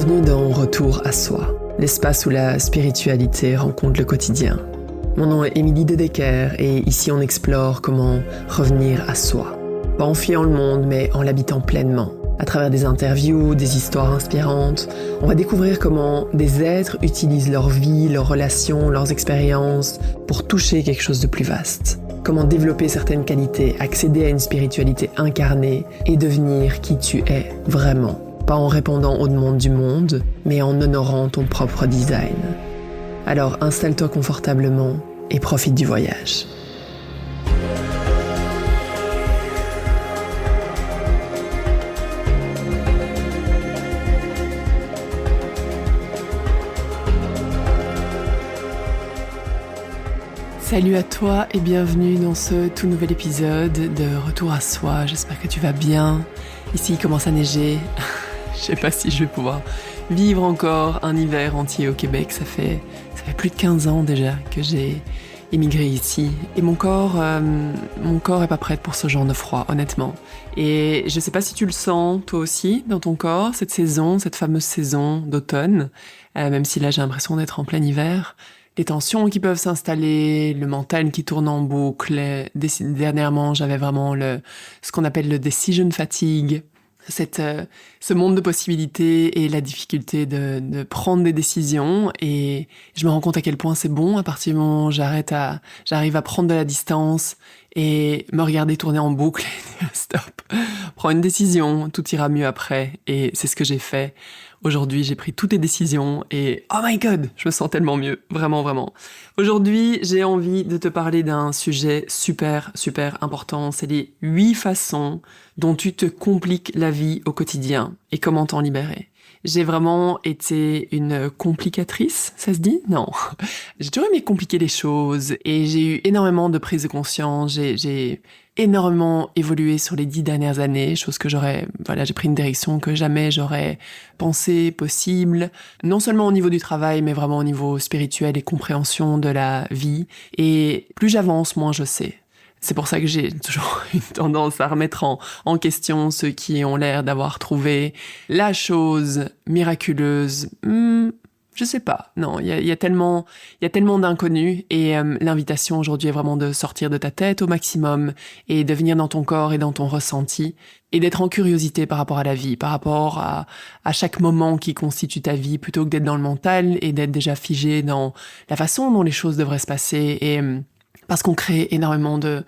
Bienvenue dans Retour à Soi, l'espace où la spiritualité rencontre le quotidien. Mon nom est Émilie Dedecker et ici on explore comment revenir à soi. Pas en fuyant le monde, mais en l'habitant pleinement. À travers des interviews, des histoires inspirantes, on va découvrir comment des êtres utilisent leur vie, leurs relations, leurs expériences pour toucher quelque chose de plus vaste. Comment développer certaines qualités, accéder à une spiritualité incarnée et devenir qui tu es vraiment. Pas en répondant aux demandes du monde, mais en honorant ton propre design. Alors installe-toi confortablement et profite du voyage. Salut à toi et bienvenue dans ce tout nouvel épisode de Retour à Soi. J'espère que tu vas bien. Ici il commence à neiger. Je sais pas si je vais pouvoir vivre encore un hiver entier au Québec. Ça fait plus de 15 ans déjà que j'ai immigré ici. Et mon corps est pas prêt pour ce genre de froid, honnêtement. Et je sais pas si tu le sens, toi aussi, dans ton corps, cette fameuse saison d'automne. Même si là, j'ai l'impression d'être en plein hiver. Les tensions qui peuvent s'installer, le mental qui tourne en boucle. Dernièrement, j'avais vraiment ce qu'on appelle le decision fatigue. Ce monde de possibilités et la difficulté de prendre des décisions, et je me rends compte à quel point c'est bon à partir du moment où j'arrive à prendre de la distance et me regarder tourner en boucle et dire stop, prends une décision, tout ira mieux après, et c'est ce que j'ai fait. Aujourd'hui, j'ai pris toutes les décisions et oh my god, je me sens tellement mieux, vraiment, vraiment. Aujourd'hui, j'ai envie de te parler d'un sujet super, super important. C'est les 8 façons dont tu te compliques la vie au quotidien et comment t'en libérer. J'ai vraiment été une complicatrice, ça se dit ? Non. J'ai toujours aimé compliquer les choses et j'ai eu énormément de prise de conscience. J'ai énormément évolué sur les 10 dernières années, chose que j'ai pris une direction que jamais j'aurais pensé possible, non seulement au niveau du travail, mais vraiment au niveau spirituel et compréhension de la vie. Et plus j'avance, moins je sais. C'est pour ça que j'ai toujours une tendance à remettre en question ceux qui ont l'air d'avoir trouvé la chose miraculeuse. Je sais pas. Non, il y a tellement d'inconnus, et l'invitation aujourd'hui est vraiment de sortir de ta tête au maximum et de venir dans ton corps et dans ton ressenti et d'être en curiosité par rapport à la vie, par rapport à chaque moment qui constitue ta vie, plutôt que d'être dans le mental et d'être déjà figé dans la façon dont les choses devraient se passer, et parce qu'on crée énormément de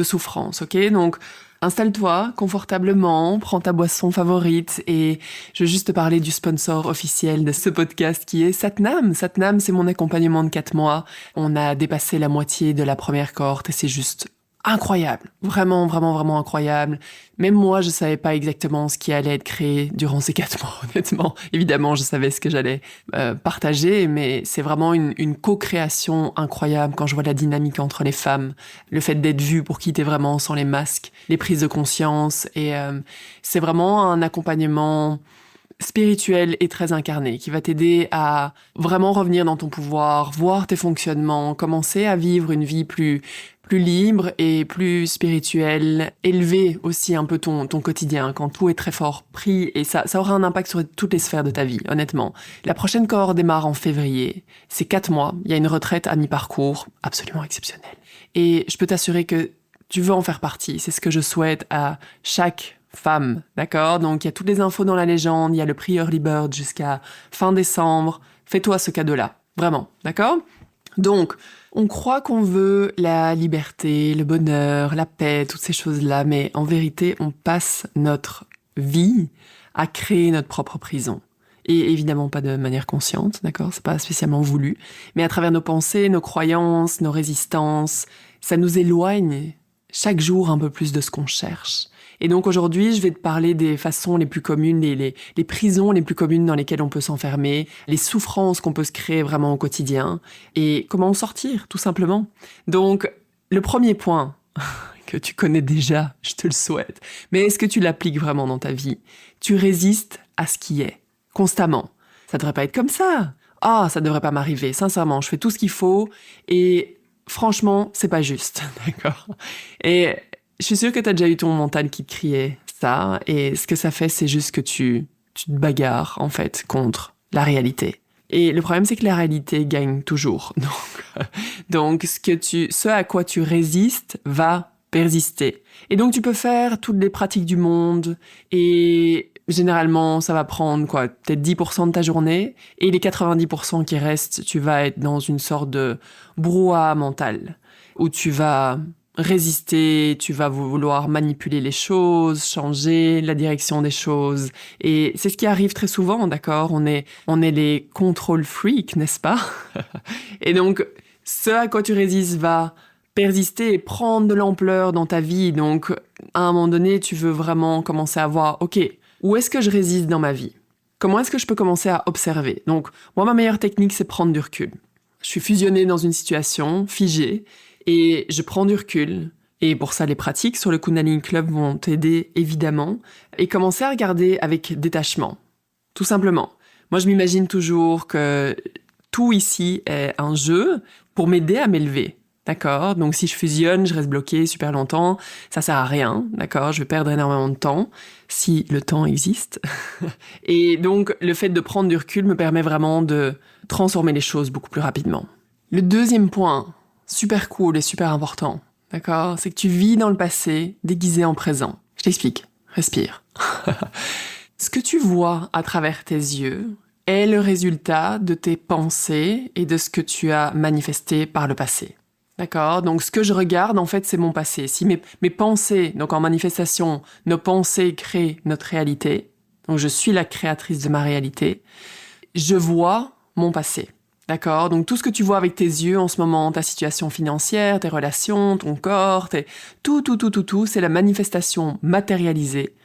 souffrance, ok ? Donc, installe-toi confortablement, prends ta boisson favorite, et je veux juste te parler du sponsor officiel de ce podcast qui est Satnam. Satnam, c'est mon accompagnement de 4 mois. On a dépassé la moitié de la première cohorte et c'est juste incroyable. Vraiment, vraiment, vraiment incroyable. Même moi, je savais pas exactement ce qui allait être créé durant ces 4 mois, honnêtement. Évidemment, je savais ce que j'allais partager, mais c'est vraiment une co-création incroyable quand je vois la dynamique entre les femmes, le fait d'être vue pour qui t'es vraiment sans les masques, les prises de conscience, et c'est vraiment un accompagnement spirituel et très incarné qui va t'aider à vraiment revenir dans ton pouvoir, voir tes fonctionnements, commencer à vivre une vie plus libre et plus spirituelle, élever aussi un peu ton quotidien quand tout est très fort pris, et ça aura un impact sur toutes les sphères de ta vie, honnêtement. La prochaine cohorte démarre en février. C'est 4 mois. Il y a une retraite à mi-parcours absolument exceptionnelle. Et je peux t'assurer que tu veux en faire partie. C'est ce que je souhaite à chaque femme, d'accord ? Donc, il y a toutes les infos dans la légende, il y a le prix Early Bird jusqu'à fin décembre. Fais-toi ce cadeau-là, vraiment, d'accord ? Donc, on croit qu'on veut la liberté, le bonheur, la paix, toutes ces choses-là, mais en vérité, on passe notre vie à créer notre propre prison. Et évidemment pas de manière consciente, d'accord ? C'est pas spécialement voulu, mais à travers nos pensées, nos croyances, nos résistances, ça nous éloigne chaque jour un peu plus de ce qu'on cherche. Et donc aujourd'hui, je vais te parler des façons les plus communes, les prisons les plus communes dans lesquelles on peut s'enfermer, les souffrances qu'on peut se créer vraiment au quotidien, et comment en sortir, tout simplement. Donc, le premier point que tu connais déjà, je te le souhaite, mais est-ce que tu l'appliques vraiment dans ta vie ? Tu résistes à ce qui est, constamment. Ça devrait pas être comme ça. Ça devrait pas m'arriver. Sincèrement, je fais tout ce qu'il faut, et franchement, c'est pas juste, d'accord ? Et je suis sûre que tu as déjà eu ton mental qui te criait ça, et ce que ça fait, c'est juste que tu tu te bagarres, en fait, contre la réalité. Et le problème, c'est que la réalité gagne toujours. Donc ce à quoi tu résistes va persister. Et donc, tu peux faire toutes les pratiques du monde et généralement, ça va prendre peut-être 10% de ta journée et les 90% qui restent, tu vas être dans une sorte de brouhaha mental où tu vas résister, tu vas vouloir manipuler les choses, changer la direction des choses. Et c'est ce qui arrive très souvent, d'accord? On est les control freaks, n'est-ce pas? Et donc, ce à quoi tu résistes va persister et prendre de l'ampleur dans ta vie. Donc, à un moment donné, tu veux vraiment commencer à voir, OK, où est-ce que je résiste dans ma vie? Comment est-ce que je peux commencer à observer? Donc, moi, ma meilleure technique, c'est prendre du recul. Je suis fusionnée dans une situation figée et je prends du recul. Et pour ça, les pratiques sur le Kundalini Club vont t'aider, évidemment. Et commencer à regarder avec détachement. Tout simplement. Moi, je m'imagine toujours que tout ici est un jeu pour m'aider à m'élever. D'accord? Donc, si je fusionne, je reste bloquée super longtemps. Ça sert à rien. D'accord? Je vais perdre énormément de temps, si le temps existe. Et donc, le fait de prendre du recul me permet vraiment de transformer les choses beaucoup plus rapidement. Le deuxième point, super cool et super important, d'accord? C'est que tu vis dans le passé, déguisé en présent. Je t'explique. Respire. Ce que tu vois à travers tes yeux est le résultat de tes pensées et de ce que tu as manifesté par le passé. D'accord? Donc, ce que je regarde, en fait, c'est mon passé. Si mes pensées, donc en manifestation, nos pensées créent notre réalité, donc je suis la créatrice de ma réalité, je vois mon passé. D'accord? Donc, tout ce que tu vois avec tes yeux en ce moment, ta situation financière, tes relations, ton corps, tout, c'est la manifestation matérialisée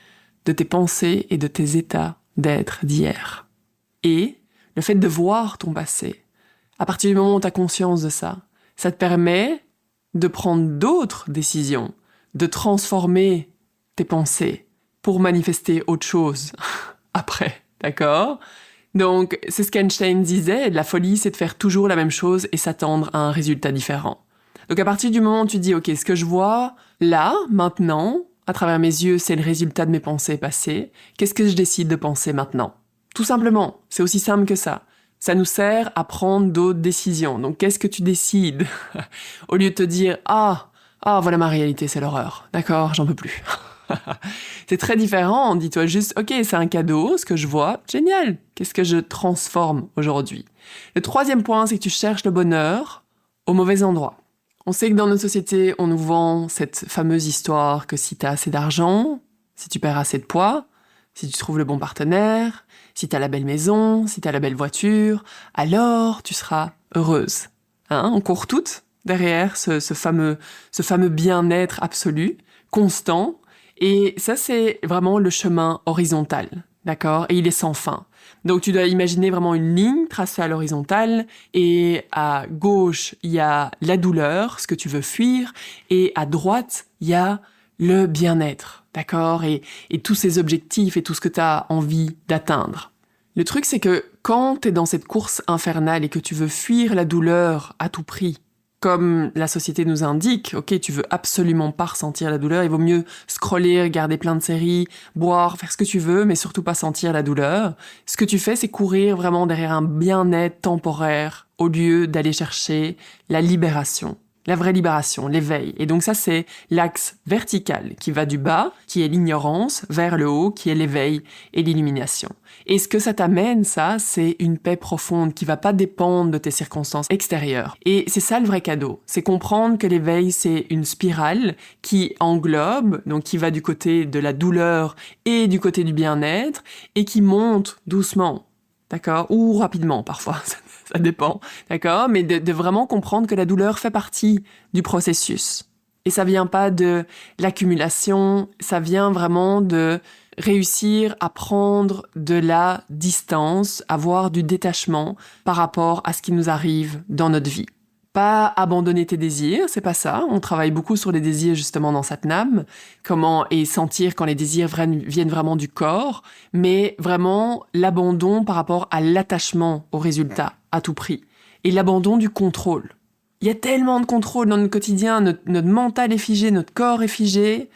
de tes pensées et de tes états d'être d'hier. Et le fait de voir ton passé, à partir du moment où tu as conscience de ça te permet de prendre d'autres décisions, de transformer tes pensées pour manifester autre chose après, d'accord? Donc, c'est ce qu'Einstein disait, la folie, c'est de faire toujours la même chose et s'attendre à un résultat différent. Donc, à partir du moment où tu dis, OK, ce que je vois là, maintenant, à travers mes yeux, c'est le résultat de mes pensées passées, qu'est-ce que je décide de penser maintenant? Tout simplement, c'est aussi simple que ça. Ça nous sert à prendre d'autres décisions. Donc, qu'est-ce que tu décides? Au lieu de te dire, voilà ma réalité, c'est l'horreur. D'accord, j'en peux plus. C'est très différent. Dis-toi juste, OK, c'est un cadeau, ce que je vois, génial. Qu'est-ce que je transforme aujourd'hui? Le troisième point, c'est que tu cherches le bonheur au mauvais endroit. On sait que dans notre société, on nous vend cette fameuse histoire que si tu as assez d'argent, si tu perds assez de poids, si tu trouves le bon partenaire, si tu as la belle maison, si tu as la belle voiture, alors tu seras heureuse. On court toutes derrière ce fameux bien-être absolu, constant. Et ça, c'est vraiment le chemin horizontal, d'accord? Et il est sans fin. Donc, tu dois imaginer vraiment une ligne tracée à l'horizontale. Et à gauche, il y a la douleur, ce que tu veux fuir. Et à droite, il y a le bien-être, d'accord? Et tous ces objectifs et tout ce que tu as envie d'atteindre. Le truc, c'est que quand tu es dans cette course infernale et que tu veux fuir la douleur à tout prix, comme la société nous indique, ok, tu veux absolument pas ressentir la douleur, il vaut mieux scroller, regarder plein de séries, boire, faire ce que tu veux, mais surtout pas sentir la douleur. Ce que tu fais, c'est courir vraiment derrière un bien-être temporaire au lieu d'aller chercher la libération. La vraie libération, l'éveil. Et donc ça, c'est l'axe vertical qui va du bas, qui est l'ignorance, vers le haut, qui est l'éveil et l'illumination. Et ce que ça t'amène, ça, c'est une paix profonde qui va pas dépendre de tes circonstances extérieures. Et c'est ça le vrai cadeau. C'est comprendre que l'éveil, c'est une spirale qui englobe, donc qui va du côté de la douleur et du côté du bien-être, et qui monte doucement. D'accord? Ou rapidement, parfois. Ça dépend, d'accord? Mais de vraiment comprendre que la douleur fait partie du processus. Et ça vient pas de l'accumulation, ça vient vraiment de réussir à prendre de la distance, avoir du détachement par rapport à ce qui nous arrive dans notre vie. Pas abandonner tes désirs, c'est pas ça. On travaille beaucoup sur les désirs justement dans Satnam, et sentir quand les désirs viennent vraiment du corps, mais vraiment l'abandon par rapport à l'attachement au résultat à tout prix et l'abandon du contrôle. Il y a tellement de contrôle dans notre quotidien, notre mental est figé, notre corps est figé,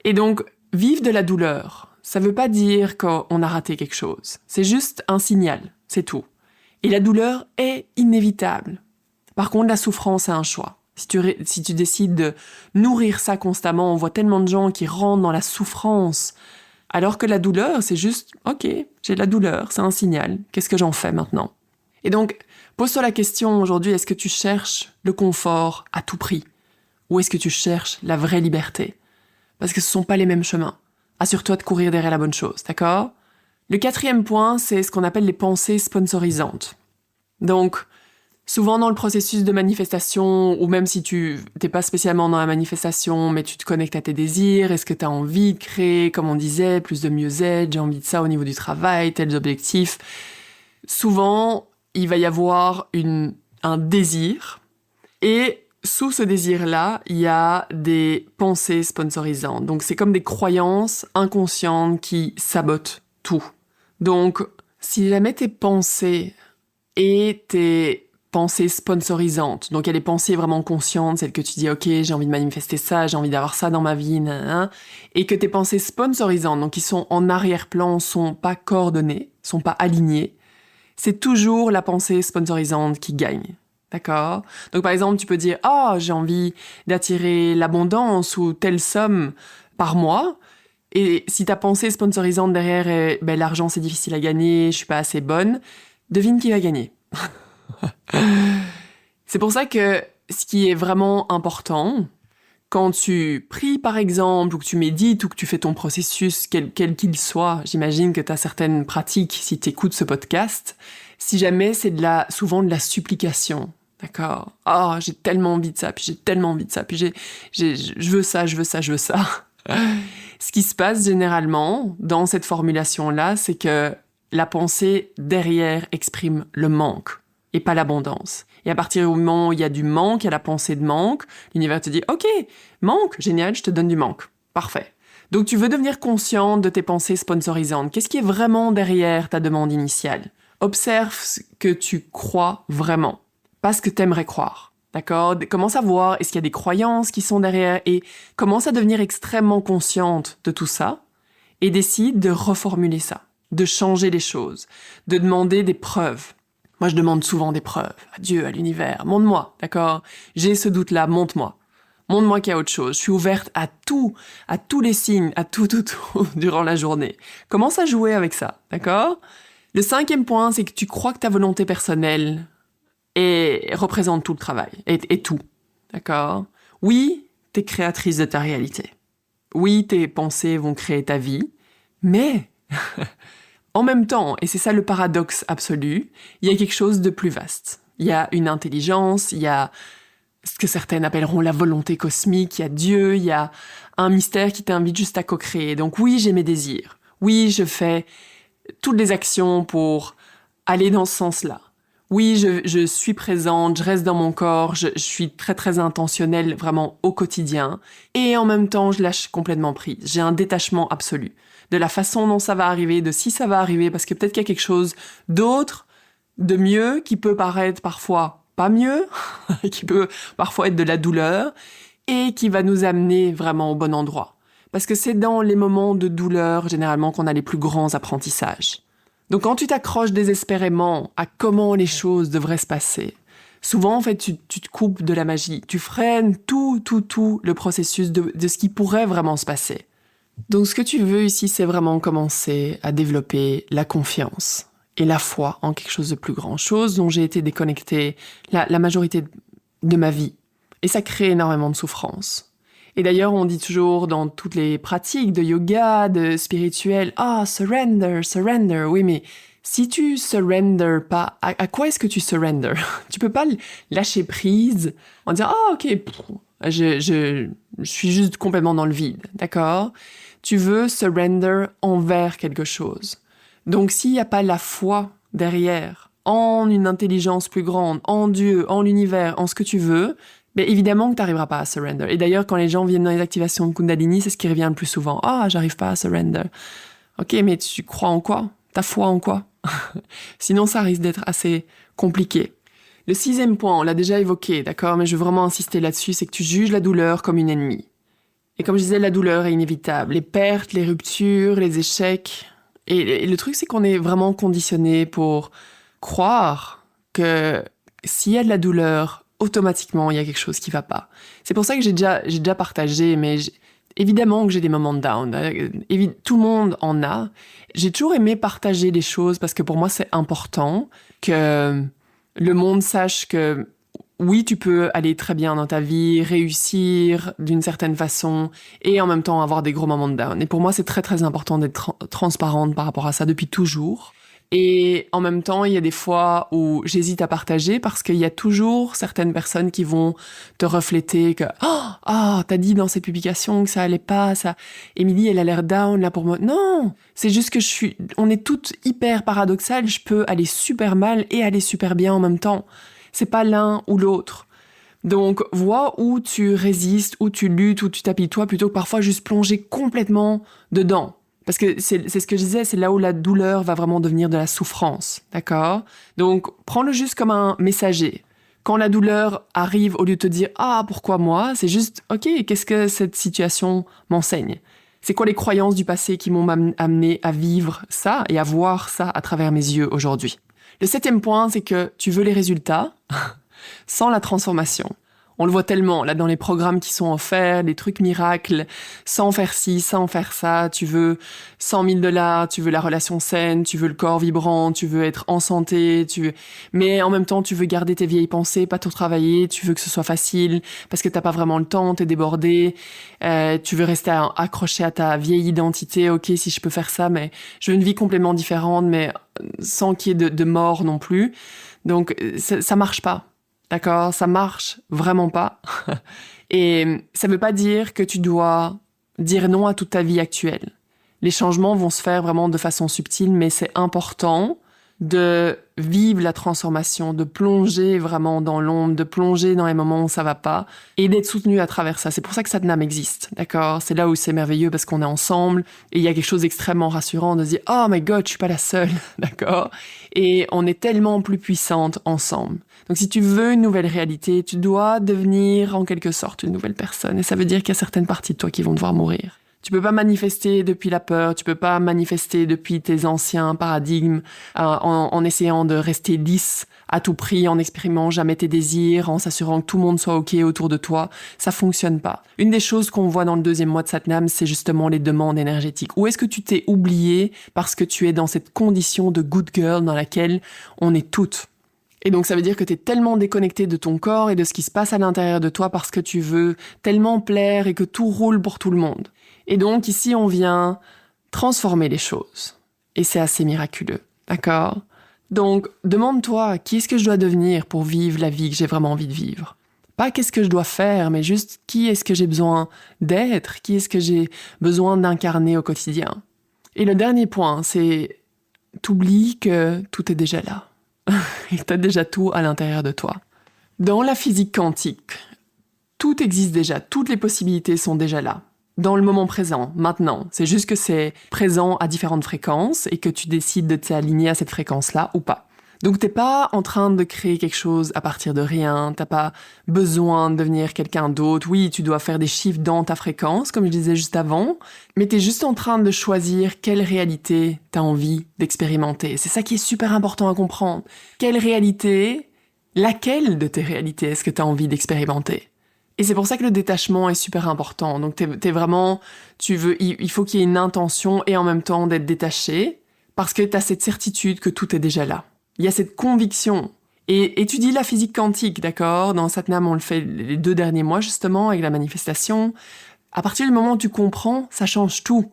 et donc vivre de la douleur, ça veut pas dire qu'on a raté quelque chose. C'est juste un signal, c'est tout. Et la douleur est inévitable. Par contre, la souffrance a un choix. Si tu décides de nourrir ça constamment, on voit tellement de gens qui rentrent dans la souffrance, alors que la douleur, c'est juste « Ok, j'ai de la douleur, c'est un signal. Qu'est-ce que j'en fais maintenant ?» Et donc, pose-toi la question aujourd'hui, est-ce que tu cherches le confort à tout prix? Ou est-ce que tu cherches la vraie liberté? Parce que ce ne sont pas les mêmes chemins. Assure-toi de courir derrière la bonne chose, d'accord? Le 4e point, c'est ce qu'on appelle les pensées sponsorisantes. Donc, souvent dans le processus de manifestation, ou même si tu n'es pas spécialement dans la manifestation, mais tu te connectes à tes désirs, est-ce que tu as envie de créer, comme on disait, plus de mieux-être, j'ai envie de ça au niveau du travail, tels objectifs. Souvent, il va y avoir un désir, et sous ce désir-là, il y a des pensées sponsorisantes. Donc c'est comme des croyances inconscientes qui sabotent tout. Donc, si jamais tes pensées et tes pensées sponsorisantes, donc il y a des pensées vraiment conscientes, celles que tu dis « Ok, j'ai envie de manifester ça, j'ai envie d'avoir ça dans ma vie, nanana », et que tes pensées sponsorisantes, donc qui sont en arrière-plan, sont pas coordonnées, sont pas alignées, c'est toujours la pensée sponsorisante qui gagne. D'accord? Donc par exemple, tu peux dire « Ah, j'ai envie d'attirer l'abondance ou telle somme par mois », et si ta pensée sponsorisante derrière est « L'argent c'est difficile à gagner, je suis pas assez bonne », devine qui va gagner. C'est pour ça que ce qui est vraiment important, quand tu pries par exemple, ou que tu médites, ou que tu fais ton processus, quel qu'il soit, j'imagine que tu as certaines pratiques si tu écoutes ce podcast, si jamais c'est souvent de la supplication, d'accord? « Ah, j'ai tellement envie de ça, puis j'ai tellement envie de ça, puis je veux ça, je veux ça, je veux ça. » Ce qui se passe généralement dans cette formulation-là, c'est que la pensée derrière exprime le manque et pas l'abondance. Et à partir du moment où il y a du manque, il y a la pensée de manque, l'univers te dit « Ok, manque, génial, je te donne du manque. Parfait. » Donc tu veux devenir consciente de tes pensées sponsorisantes. Qu'est-ce qui est vraiment derrière ta demande initiale? Observe ce que tu crois vraiment, pas ce que tu aimerais croire. D'accord? Commence à voir, est-ce qu'il y a des croyances qui sont derrière, et commence à devenir extrêmement consciente de tout ça, et décide de reformuler ça, de changer les choses, de demander des preuves. Moi, je demande souvent des preuves à Dieu, à l'univers. Montre-moi, d'accord? J'ai ce doute-là, montre-moi. Montre-moi qu'il y a autre chose. Je suis ouverte à tous les signes, à tout, durant la journée. Commence à jouer avec ça, d'accord? Le 5e point, c'est que tu crois que ta volonté personnelle représente tout le travail, et tout, d'accord? Oui, t'es créatrice de ta réalité. Oui, tes pensées vont créer ta vie, mais en même temps, et c'est ça le paradoxe absolu, il y a quelque chose de plus vaste. Il y a une intelligence, il y a ce que certaines appelleront la volonté cosmique, il y a Dieu, il y a un mystère qui t'invite juste à co-créer. Donc oui, j'ai mes désirs. Oui, je fais toutes les actions pour aller dans ce sens-là. Oui, je suis présente, je reste dans mon corps, je suis très très intentionnelle vraiment au quotidien. Et en même temps, je lâche complètement prise. J'ai un détachement absolu de la façon dont ça va arriver, de si ça va arriver, parce que peut-être qu'il y a quelque chose d'autre, de mieux, qui peut paraître parfois pas mieux, qui peut parfois être de la douleur, et qui va nous amener vraiment au bon endroit. Parce que c'est dans les moments de douleur, généralement, qu'on a les plus grands apprentissages. Donc quand tu t'accroches désespérément à comment les choses devraient se passer, souvent en fait tu te coupes de la magie, tu freines tout le processus de ce qui pourrait vraiment se passer. Donc ce que tu veux ici, c'est vraiment commencer à développer la confiance et la foi en quelque chose de plus grand, chose dont j'ai été déconnectée la majorité de ma vie. Et ça crée énormément de souffrance. Et d'ailleurs, on dit toujours dans toutes les pratiques de yoga, de spirituel, « Ah, surrender, surrender ». Oui, mais si tu surrender pas, à quoi est-ce que tu surrender? Tu peux pas lâcher prise en disant « Ah, ok, je suis juste complètement dans le vide. » D'accord? Tu veux surrender envers quelque chose. Donc, s'il n'y a pas la foi derrière, en une intelligence plus grande, en Dieu, en l'univers, en ce que tu veux, mais évidemment que tu n'arriveras pas à surrender. Et d'ailleurs, quand les gens viennent dans les activations de Kundalini, c'est ce qui revient le plus souvent. « Ah, j'arrive pas à surrender. » Ok, mais tu crois en quoi? Ta foi en quoi? Sinon, ça risque d'être assez compliqué. Le 6e point, on l'a déjà évoqué, d'accord? Mais je veux vraiment insister là-dessus, c'est que tu juges la douleur comme une ennemie. Et comme je disais, la douleur est inévitable. Les pertes, les ruptures, les échecs. Et le truc, c'est qu'on est vraiment conditionné pour croire que s'il y a de la douleur, automatiquement, il y a quelque chose qui va pas. C'est pour ça que j'ai déjà partagé, mais évidemment que j'ai des moments de down. Tout le monde en a. J'ai toujours aimé partager des choses parce que pour moi, c'est important que le monde sache que oui, tu peux aller très bien dans ta vie, réussir d'une certaine façon et en même temps avoir des gros moments de down. Et pour moi, c'est très très important d'être transparente par rapport à ça depuis toujours. Et en même temps, il y a des fois où j'hésite à partager parce qu'il y a toujours certaines personnes qui vont te refléter que t'as dit dans cette publication que ça allait pas, ça. Émilie, elle a l'air down là pour moi. Non, c'est juste que on est toutes hyper paradoxales. Je peux aller super mal et aller super bien en même temps. C'est pas l'un ou l'autre. Donc, vois où tu résistes, où tu luttes, où tu t'appuies-toi, plutôt que parfois juste plonger complètement dedans. Parce que c'est ce que je disais, c'est là où la douleur va vraiment devenir de la souffrance, d'accord? Donc, prends-le juste comme un messager. Quand la douleur arrive, au lieu de te dire « Ah, pourquoi moi ?» c'est juste « Ok, qu'est-ce que cette situation m'enseigne ?» C'est quoi les croyances du passé qui m'ont amené à vivre ça et à voir ça à travers mes yeux aujourd'hui? Le 7e point, c'est que tu veux les résultats sans la transformation. On le voit tellement, là, dans les programmes qui sont offerts, les trucs miracles, sans faire ci, sans faire ça. Tu veux 100 000 $, tu veux la relation saine, tu veux le corps vibrant, tu veux être en santé, mais en même temps, tu veux garder tes vieilles pensées, pas tout travailler, tu veux que ce soit facile, parce que t'as pas vraiment le temps, t'es débordé, tu veux rester accroché à ta vieille identité. Ok, si je peux faire ça, mais je veux une vie complètement différente, mais sans qu'il y ait de mort non plus. Donc, ça marche pas. D'accord? Ça marche vraiment pas. Et ça veut pas dire que tu dois dire non à toute ta vie actuelle. Les changements vont se faire vraiment de façon subtile, mais c'est important de vivre la transformation, de plonger vraiment dans l'ombre, de plonger dans les moments où ça va pas et d'être soutenu à travers ça. C'est pour ça que Satnam existe, d'accord? C'est là où c'est merveilleux parce qu'on est ensemble et il y a quelque chose d'extrêmement rassurant de se dire « Oh my God, je suis pas la seule, d'accord? » Et on est tellement plus puissantes ensemble. Donc si tu veux une nouvelle réalité, tu dois devenir en quelque sorte une nouvelle personne et ça veut dire qu'il y a certaines parties de toi qui vont devoir mourir. Tu peux pas manifester depuis la peur, tu peux pas manifester depuis tes anciens paradigmes en essayant de rester lisse à tout prix, en n'exprimant jamais tes désirs, en s'assurant que tout le monde soit OK autour de toi. Ça fonctionne pas. Une des choses qu'on voit dans le 2e mois de Satnam, c'est justement les demandes énergétiques. Où est-ce que tu t'es oublié parce que tu es dans cette condition de good girl dans laquelle on est toutes? Et donc ça veut dire que tu es tellement déconnecté de ton corps et de ce qui se passe à l'intérieur de toi parce que tu veux tellement plaire et que tout roule pour tout le monde. Et donc ici on vient transformer les choses. Et c'est assez miraculeux, d'accord? Donc demande-toi qui est-ce que je dois devenir pour vivre la vie que j'ai vraiment envie de vivre? Pas qu'est-ce que je dois faire, mais juste qui est-ce que j'ai besoin d'être? Qui est-ce que j'ai besoin d'incarner au quotidien? Et le dernier point, c'est t'oublies que tout est déjà là. Et tu as déjà tout à l'intérieur de toi. Dans la physique quantique, tout existe déjà, toutes les possibilités sont déjà là. Dans le moment présent, maintenant. C'est juste que c'est présent à différentes fréquences et que tu décides de t'aligner à cette fréquence-là ou pas. Donc t'es pas en train de créer quelque chose à partir de rien, t'as pas besoin de devenir quelqu'un d'autre. Oui, tu dois faire des chiffres dans ta fréquence, comme je disais juste avant, mais t'es juste en train de choisir quelle réalité t'as envie d'expérimenter. C'est ça qui est super important à comprendre. Quelle réalité, laquelle de tes réalités est-ce que t'as envie d'expérimenter? Et c'est pour ça que le détachement est super important. Donc t'es vraiment, il faut qu'il y ait une intention et en même temps d'être détaché, parce que t'as cette certitude que tout est déjà là. Il y a cette conviction. Et étudie la physique quantique, d'accord? Dans Satnam, on le fait les 2 derniers mois, justement, avec la manifestation. À partir du moment où tu comprends, ça change tout.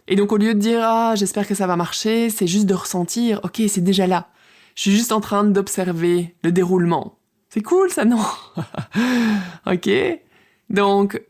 Et donc, au lieu de dire « Ah, j'espère que ça va marcher », c'est juste de ressentir « Ok, c'est déjà là. Je suis juste en train d'observer le déroulement. » C'est cool, ça, non? Ok? Donc,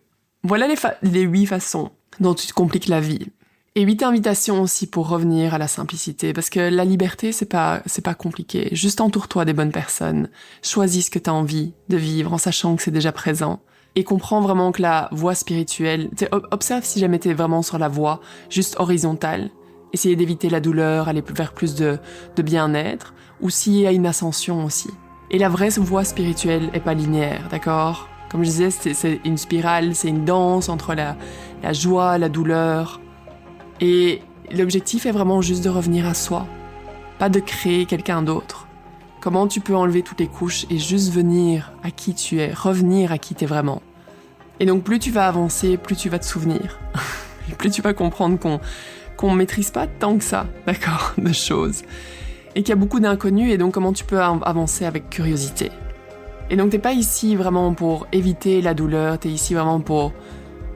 voilà les 8 façons dont tu te compliques la vie. Et 8 invitations aussi pour revenir à la simplicité, parce que la liberté, c'est pas compliqué. Juste entoure-toi des bonnes personnes. Choisis ce que tu as envie de vivre en sachant que c'est déjà présent. Et comprends vraiment que la voie spirituelle, observe si jamais t'es vraiment sur la voie juste horizontale. Essayez d'éviter la douleur, aller vers plus de bien-être, ou s'il y a une ascension aussi. Et la vraie voie spirituelle est pas linéaire, d'accord? Comme je disais, c'est une spirale, c'est une danse entre la joie, la douleur. Et l'objectif est vraiment juste de revenir à soi, pas de créer quelqu'un d'autre. Comment tu peux enlever toutes les couches et juste venir à qui tu es, revenir à qui tu es vraiment. Et donc plus tu vas avancer, plus tu vas te souvenir. Et plus tu vas comprendre qu'on maîtrise pas tant que ça, d'accord, de choses. Et qu'il y a beaucoup d'inconnus, et donc comment tu peux avancer avec curiosité. Et donc t'es pas ici vraiment pour éviter la douleur, t'es ici vraiment pour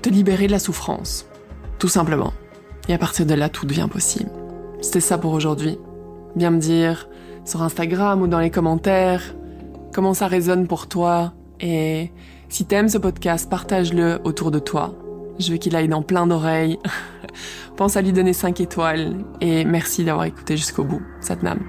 te libérer de la souffrance. Tout simplement. Et à partir de là, tout devient possible. C'était ça pour aujourd'hui. Viens me dire sur Instagram ou dans les commentaires comment ça résonne pour toi. Et si t'aimes ce podcast, partage-le autour de toi. Je veux qu'il aille dans plein d'oreilles. Pense à lui donner 5 étoiles. Et merci d'avoir écouté jusqu'au bout. Satnam.